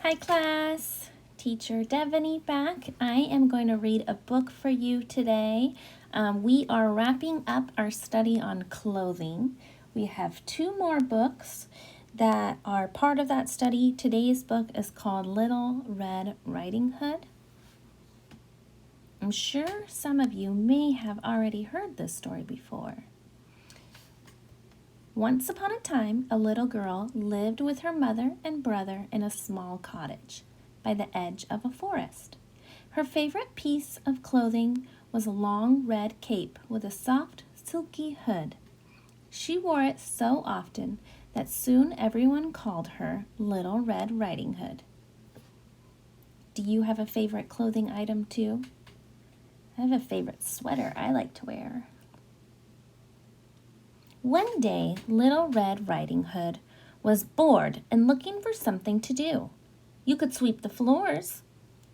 Hi class, Teacher Devaney back. I am going to read a book for you today. We are wrapping up our study on clothing. We have two more books that are part of that study. Today's book is called Little Red Riding Hood. I'm sure some of you may have already heard this story before. Once upon a time, a little girl lived with her mother and brother in a small cottage by the edge of a forest. Her favorite piece of clothing was a long red cape with a soft, silky hood. She wore it so often that soon everyone called her Little Red Riding Hood. Do you have a favorite clothing item too? I have a favorite sweater I like to wear. One day, Little Red Riding Hood was bored and looking for something to do. "You could sweep the floors,"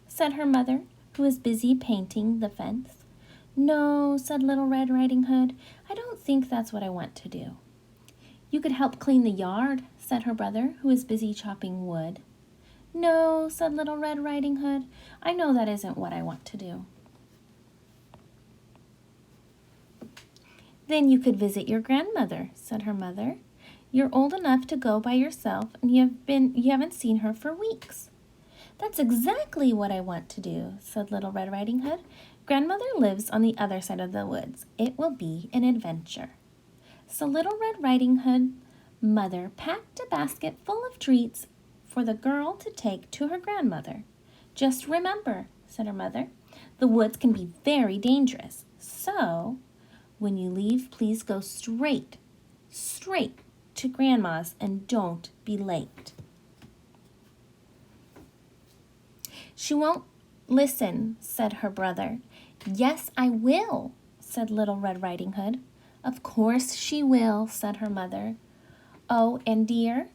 said her mother, who was busy painting the fence. "No," said Little Red Riding Hood, "I don't think that's what I want to do." "You could help clean the yard," said her brother, who was busy chopping wood. "No," said Little Red Riding Hood, "I know that isn't what I want to do." "Then you could visit your grandmother," said her mother. "You're old enough to go by yourself, and you haven't seen her for weeks." "That's exactly what I want to do," said Little Red Riding Hood. "Grandmother lives on the other side of the woods. It will be an adventure." So Little Red Riding Hood's mother packed a basket full of treats for the girl to take to her grandmother. "Just remember," said her mother, "the woods can be very dangerous. So when you leave, please go straight to Grandma's and don't be late." "She won't listen," said her brother. "Yes, I will," said Little Red Riding Hood. "Of course she will," said her mother. "Oh, and dear,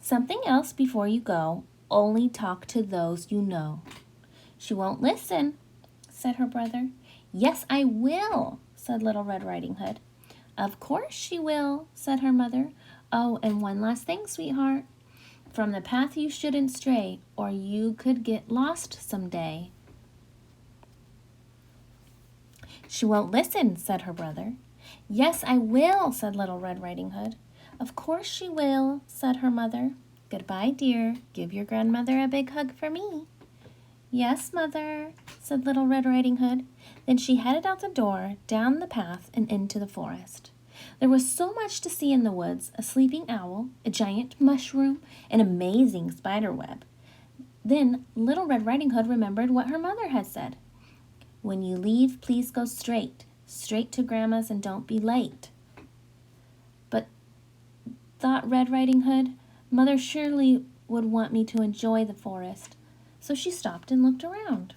something else before you go. Only talk to those you know." "She won't listen," said her brother. "Yes, I will," said Little Red Riding Hood. "Of course she will," said her mother. "Oh, and one last thing, sweetheart. From the path you shouldn't stray, or you could get lost someday." "She won't listen," said her brother. "Yes, I will," said Little Red Riding Hood. "Of course she will," said her mother. "Goodbye, dear. Give your grandmother a big hug for me." "Yes, Mother," said Little Red Riding Hood. Then she headed out the door, down the path, and into the forest. There was so much to see in the woods: a sleeping owl, a giant mushroom, an amazing spider web. Then Little Red Riding Hood remembered what her mother had said. "When you leave, please go straight to Grandma's and don't be late." "But," thought Red Riding Hood, "Mother surely would want me to enjoy the forest." So she stopped and looked around.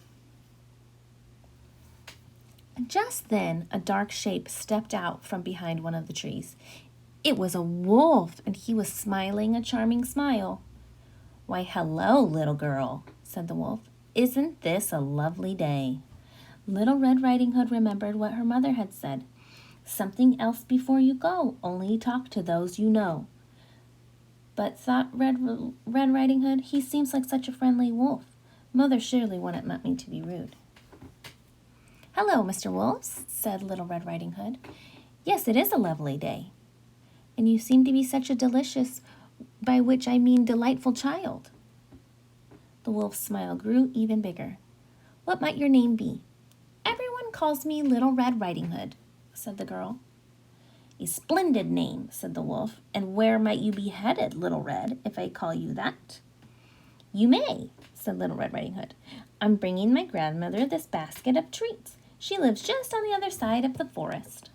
Just then, a dark shape stepped out from behind one of the trees. It was a wolf, and he was smiling a charming smile. "Why, hello, little girl," said the wolf. "Isn't this a lovely day?" Little Red Riding Hood remembered what her mother had said. "Something else before you go. Only talk to those you know." "But," thought Red Riding Hood, "he seems like such a friendly wolf. Mother surely wouldn't want me to be rude." "Hello, Mr. Wolf," said Little Red Riding Hood. "Yes, it is a lovely day. And you seem to be such a delicious, by which I mean delightful child." The wolf's smile grew even bigger. "What might your name be?" "Everyone calls me Little Red Riding Hood," said the girl. "A splendid name," said the wolf. "And where might you be headed, Little Red, if I call you that?" "You may," said Little Red Riding Hood. "I'm bringing my grandmother this basket of treats. She lives just on the other side of the forest."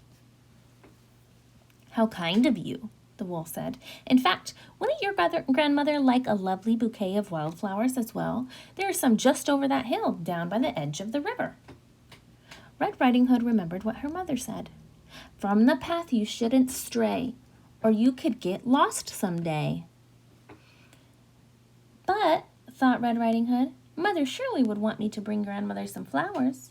"How kind of you," the wolf said. "In fact, wouldn't your grandmother like a lovely bouquet of wildflowers as well? There are some just over that hill, down by the edge of the river." Red Riding Hood remembered what her mother said. "From the path you shouldn't stray, or you could get lost someday." "But," thought Red Riding Hood, "Mother surely would want me to bring grandmother some flowers."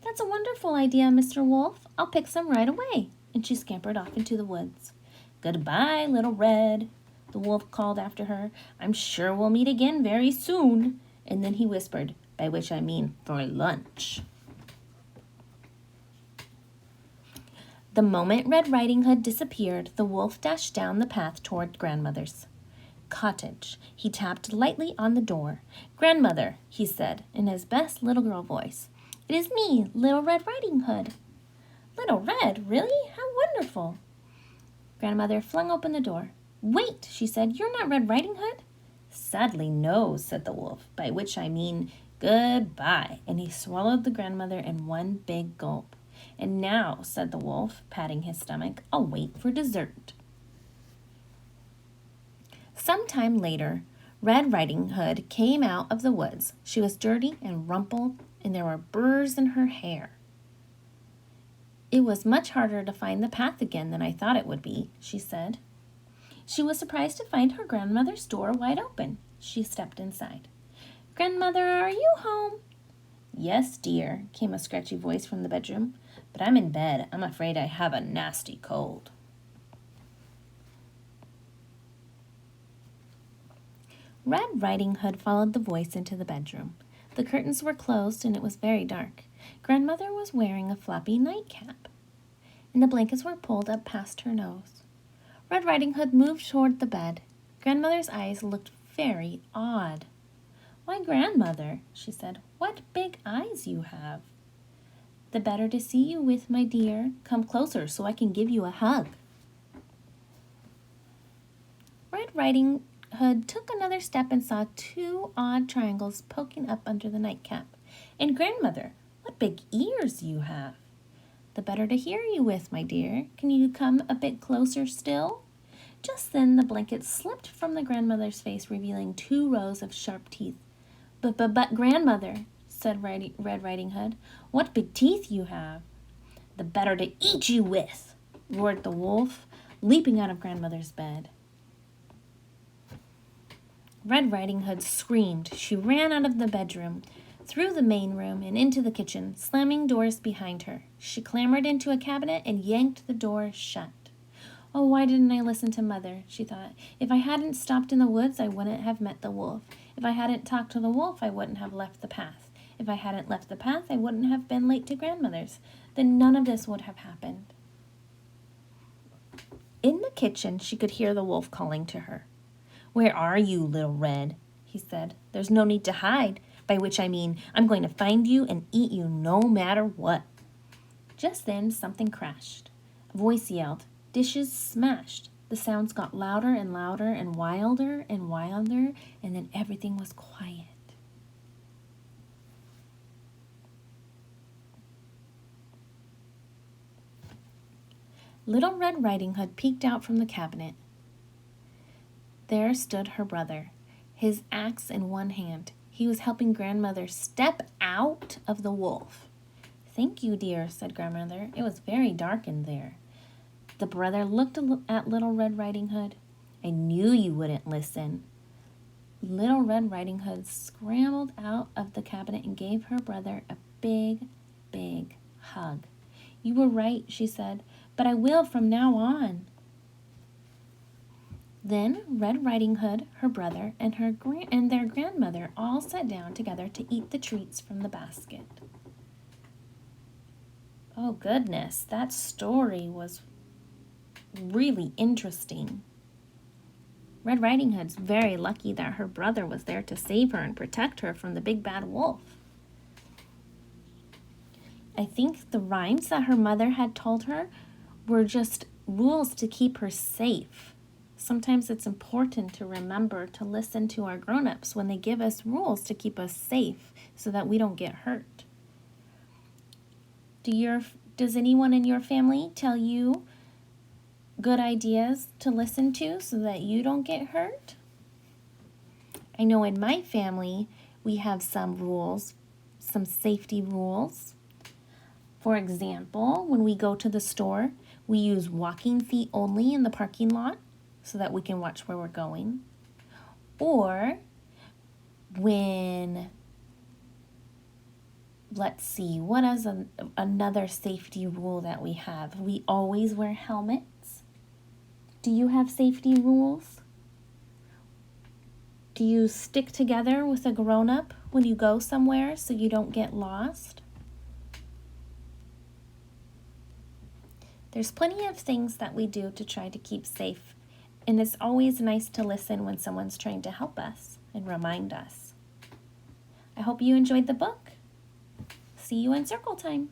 "That's a wonderful idea, Mr. Wolf. I'll pick some right away." And she scampered off into the woods. "Goodbye, Little Red," the wolf called after her. "I'm sure we'll meet again very soon." And then he whispered, "By which I mean for lunch." The moment Red Riding Hood disappeared, the wolf dashed down the path toward Grandmother's cottage. He tapped lightly on the door. "Grandmother," he said in his best little girl voice, "it is me, Little Red Riding Hood." "Little Red, really? How wonderful!" Grandmother flung open the door. "Wait," she said, "you're not Red Riding Hood?" "Sadly, no," said the wolf, "by which I mean goodbye." And he swallowed the grandmother in one big gulp. "And now," said the wolf, patting his stomach, "I'll wait for dessert." Some time later, Red Riding Hood came out of the woods. She was dirty and rumpled, and there were burrs in her hair. "It was much harder to find the path again than I thought it would be," she said. She was surprised to find her grandmother's door wide open. She stepped inside. "Grandmother, are you home?" "Yes, dear," came a scratchy voice from the bedroom, "but I'm in bed. I'm afraid I have a nasty cold." Red Riding Hood followed the voice into the bedroom. The curtains were closed and it was very dark. Grandmother was wearing a floppy nightcap, and the blankets were pulled up past her nose. Red Riding Hood moved toward the bed. Grandmother's eyes looked very odd. "Why, Grandmother," she said, "what big eyes you have." "The better to see you with, my dear. Come closer so I can give you a hug." Red Riding Hood took another step and saw two odd triangles poking up under the nightcap. "And Grandmother, what big ears you have." "The better to hear you with, my dear. Can you come a bit closer still?" Just then the blanket slipped from the grandmother's face, revealing two rows of sharp teeth. But, Grandmother," said Red Riding Hood, "what big teeth you have." "The better to eat you with," roared the wolf, leaping out of Grandmother's bed. Red Riding Hood screamed. She ran out of the bedroom, through the main room, and into the kitchen, slamming doors behind her. She clambered into a cabinet and yanked the door shut. "Oh, why didn't I listen to Mother?" she thought. "If I hadn't stopped in the woods, I wouldn't have met the wolf. If I hadn't talked to the wolf, I wouldn't have left the path. If I hadn't left the path, I wouldn't have been late to Grandmother's. Then none of this would have happened." In the kitchen, she could hear the wolf calling to her. "Where are you, Little Red?" he said. "There's no need to hide, by which I mean I'm going to find you and eat you no matter what." Just then something crashed. A voice yelled. Dishes smashed. The sounds got louder and louder and wilder, and then everything was quiet. Little Red Riding Hood peeked out from the cabinet. There stood her brother, his axe in one hand. He was helping Grandmother step out of the wolf. "Thank you, dear," said Grandmother. "It was very dark in there." The brother looked at Little Red Riding Hood. "I knew you wouldn't listen." Little Red Riding Hood scrambled out of the cabinet and gave her brother a big, big hug. "You were right," she said, "but I will from now on." Then Red Riding Hood, her brother, and their grandmother all sat down together to eat the treats from the basket. Oh goodness, that story was really interesting. Red Riding Hood's very lucky that her brother was there to save her and protect her from the big bad wolf. I think the rhymes that her mother had told her were just rules to keep her safe. Sometimes it's important to remember to listen to our grown-ups when they give us rules to keep us safe so that we don't get hurt. Does anyone in your family tell you good ideas to listen to so that you don't get hurt? I know in my family we have some rules, some safety rules. For example, when we go to the store, we use walking feet only in the parking lot so that we can watch where we're going. Or when, let's see, what is another safety rule that we have? We always wear helmets. Do you have safety rules? Do you stick together with a grown-up when you go somewhere so you don't get lost? There's plenty of things that we do to try to keep safe, and it's always nice to listen when someone's trying to help us and remind us. I hope you enjoyed the book. See you in circle time.